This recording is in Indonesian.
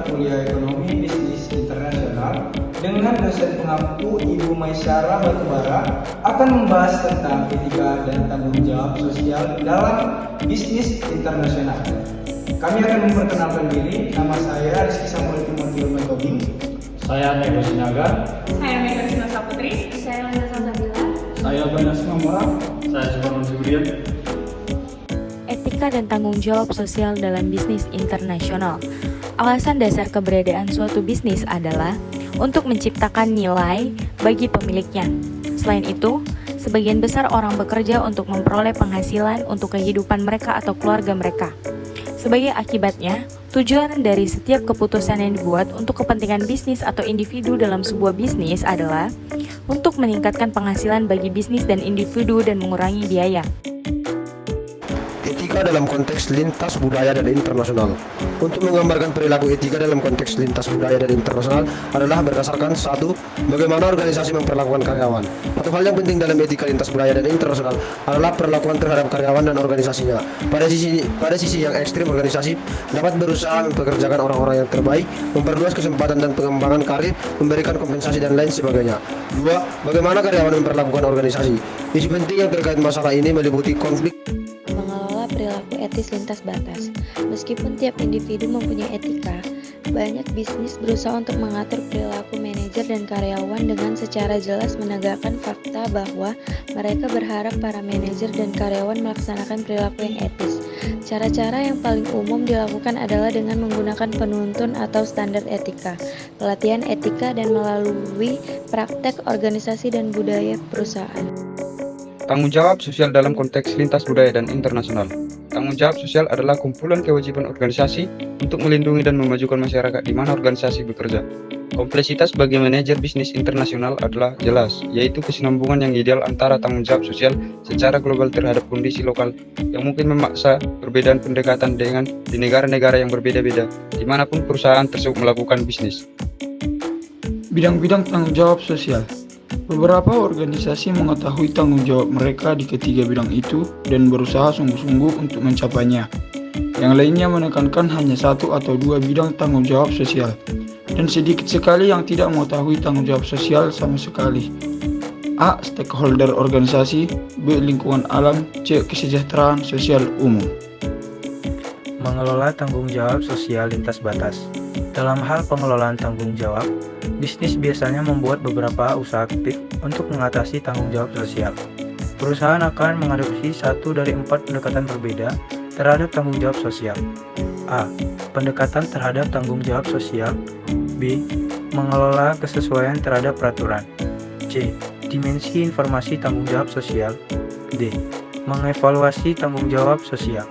kuliah ekonomi bisnis internasional dengan dosen pengampu Ibu Maisyara Batubara akan membahas tentang etika dan tanggung jawab sosial dalam bisnis internasional. Kami akan memperkenalkan diri. Nama saya Rizky Samuel Timoteo Metobing. Saya Nego Sinaga. Saya Mega Sina Saputri. Saya Lenda Salsabila. Saya Banas Mamora. Saya Suparman Julian. Etika dan tanggung jawab sosial dalam bisnis internasional. Alasan dasar keberadaan suatu bisnis adalah untuk menciptakan nilai bagi pemiliknya. Selain itu, sebagian besar orang bekerja untuk memperoleh penghasilan untuk kehidupan mereka atau keluarga mereka. Sebagai akibatnya, tujuan dari setiap keputusan yang dibuat untuk kepentingan bisnis atau individu dalam sebuah bisnis adalah untuk meningkatkan penghasilan bagi bisnis dan individu dan mengurangi biaya. Etika dalam konteks lintas budaya dan internasional. Untuk menggambarkan perilaku etika dalam konteks lintas budaya dan internasional adalah berdasarkan satu, bagaimana organisasi memperlakukan karyawan. Satu hal yang penting dalam etika lintas budaya dan internasional adalah perlakuan terhadap karyawan dan organisasinya. Pada sisi yang ekstrim, organisasi dapat berusaha mempekerjakan orang-orang yang terbaik, memperluas kesempatan dan pengembangan karir, memberikan kompensasi dan lain sebagainya. Dua, bagaimana karyawan memperlakukan organisasi. Isu penting yang terkait masalah ini meliputi konflik Mengelola perilaku etis lintas batas. Meskipun tiap individu mempunyai etika, banyak bisnis berusaha untuk mengatur perilaku manajer dan karyawan dengan secara jelas menegakkan fakta bahwa mereka berharap para manajer dan karyawan melaksanakan perilaku yang etis. Cara-cara yang paling umum dilakukan adalah dengan menggunakan penuntun atau standar etika, pelatihan etika, dan melalui praktek organisasi dan budaya perusahaan. Tanggung jawab sosial dalam konteks lintas budaya dan internasional. Tanggung jawab sosial adalah kumpulan kewajiban organisasi untuk melindungi dan memajukan masyarakat di mana organisasi bekerja. Kompleksitas bagi manajer bisnis internasional adalah jelas, yaitu kesinambungan yang ideal antara tanggung jawab sosial secara global terhadap kondisi lokal yang mungkin memaksa perbedaan pendekatan dengan di negara-negara yang berbeda-beda, dimanapun perusahaan tersebut melakukan bisnis. Bidang-bidang tanggung jawab sosial. Beberapa organisasi mengetahui tanggung jawab mereka di ketiga bidang itu dan berusaha sungguh-sungguh untuk mencapainya. Yang lainnya menekankan hanya satu atau dua bidang tanggung jawab sosial, dan sedikit sekali yang tidak mengetahui tanggung jawab sosial sama sekali. A. Stakeholder organisasi. B. Lingkungan alam. C. Kesejahteraan sosial umum. Mengelola tanggung jawab sosial lintas batas. Dalam hal pengelolaan tanggung jawab, bisnis biasanya membuat beberapa usaha aktif untuk mengatasi tanggung jawab sosial. Perusahaan akan mengadopsi satu dari 4 pendekatan berbeda terhadap tanggung jawab sosial. A. Pendekatan terhadap tanggung jawab sosial. B. Mengelola kesesuaian terhadap peraturan. C. Dimensi informasi tanggung jawab sosial. D. Mengevaluasi tanggung jawab sosial.